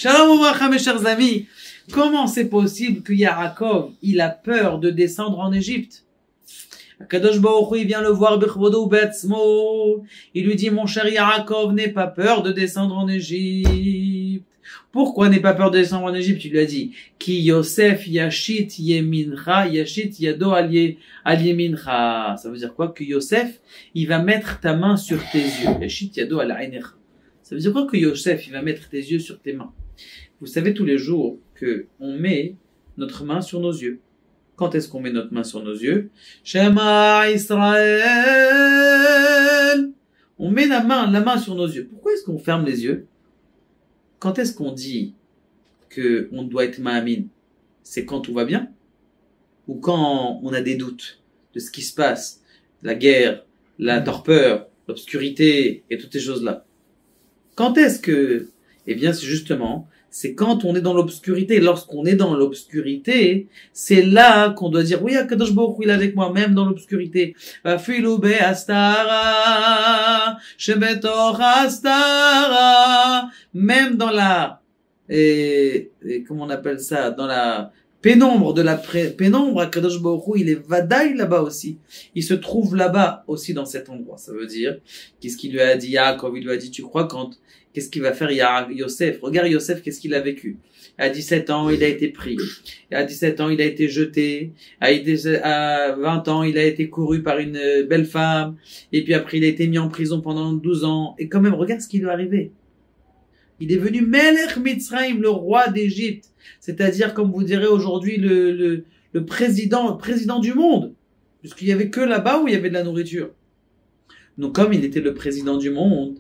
Shalom Ouvracha, mes chers amis. Comment c'est possible que Yaakov, il a peur de descendre en Égypte? Akadosh Baruch Hu, il vient le voir, Bechvodo Betzmo. Il lui dit, mon cher Yaakov, n'aie pas peur de descendre en Égypte. Pourquoi n'aie pas peur de descendre en Égypte? Il lui a dit, Ki Yosef Yashit Yemincha, Yashit Yado Al Yemincha. Ça veut dire quoi? Que Yosef, il va mettre ta main sur tes yeux. Yashit Yado Al Einecha. Ça veut dire quoi que Yosef, il va mettre tes yeux sur tes mains? Vous savez tous les jours que on met notre main sur nos yeux. Quand est-ce qu'on met notre main sur nos yeux? Shema Israël. On met la main sur nos yeux. Pourquoi est-ce qu'on ferme les yeux? Quand est-ce qu'on dit que on doit être ma'amin? C'est quand tout va bien? Ou quand on a des doutes de ce qui se passe? La guerre, la torpeur, l'obscurité et toutes ces choses-là. Quand est-ce que, eh bien, c'est quand on est dans l'obscurité. Lorsqu'on est dans l'obscurité, c'est là qu'on doit dire, oui, Akadosh Baruch Hu, il est avec moi, même dans l'obscurité. Afilu be'astara, shebetoch astara, même dans la, comment on appelle ça, dans la pénombre de la pénombre, Akadosh Baruch Hu, il est vadaï là-bas aussi. Il se trouve là-bas aussi dans cet endroit. Ça veut dire, qu'est-ce qu'il lui a dit, Yaakov, il lui a dit, tu crois qu'est-ce qu'il va faire Yosef? Regarde Yosef, qu'est-ce qu'il a vécu? À 17 ans, il a été pris. À 17 ans, il a été jeté. À 20 ans, il a été couru par une belle femme. Et puis après, il a été mis en prison pendant 12 ans. Et quand même, regarde ce qui lui est arrivé. Il est venu Melech Mitzrayim, le roi d'Égypte. C'est-à-dire, comme vous direz aujourd'hui, le président du monde. Puisqu'il y avait que là-bas où il y avait de la nourriture. Donc, comme il était le président du monde,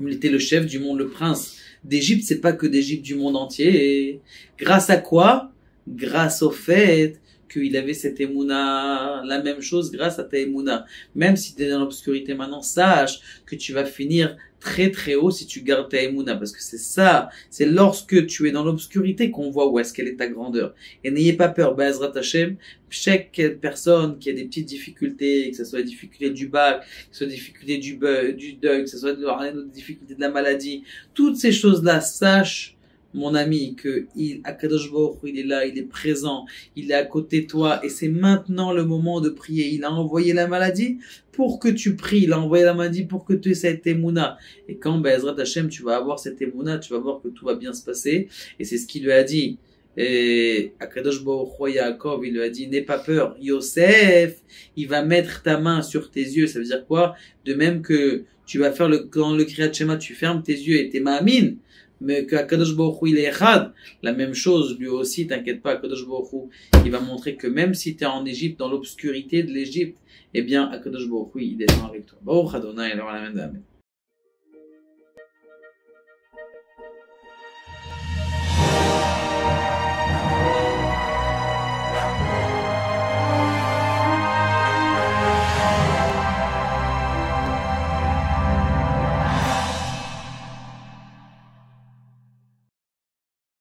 il était le chef du monde, le prince d'Égypte, c'est pas que d'Égypte, du monde entier. Et grâce à quoi? Grâce au fait qu'il avait cette émouna, la même chose grâce à ta émouna. Même si tu es dans l'obscurité maintenant, sache que tu vas finir très très haut si tu gardes ta émouna, parce que c'est ça, c'est lorsque tu es dans l'obscurité qu'on voit où est-ce qu'elle est ta grandeur. Et n'ayez pas peur, Be'ezrat Hashem, chaque personne qui a des petites difficultés, que ce soit les difficultés du bac, que ce soit les difficultés du deuil, que ce soit les difficultés de la maladie, toutes ces choses-là, sache, mon ami, que Akadosh Baruch Hu, il est là, il est présent, il est à côté de toi, et c'est maintenant le moment de prier. Il a envoyé la maladie pour que tu pries, il a envoyé la maladie pour que tu aies cette émouna. Et quand, Be'ezrat Hashem, tu vas avoir cette émouna, tu vas voir que tout va bien se passer, et c'est ce qu'il lui a dit. Et Akadosh Baruch Hu, Yaakov, il lui a dit, n'aie pas peur, Yosef, il va mettre ta main sur tes yeux. Ça veut dire quoi? De même que tu vas faire quand le Kriyat Shema, tu fermes tes yeux et t'es ma'amin, mais que Akadosh Baruch Hu, il est echad. La même chose, lui aussi, t'inquiète pas, Akadosh Baruch Hu, il va montrer que même si tu es en Égypte, dans l'obscurité de l'Égypte, eh bien, Akadosh Baruch Hu, il descend avec toi. Baruch Adonai, alors, amen.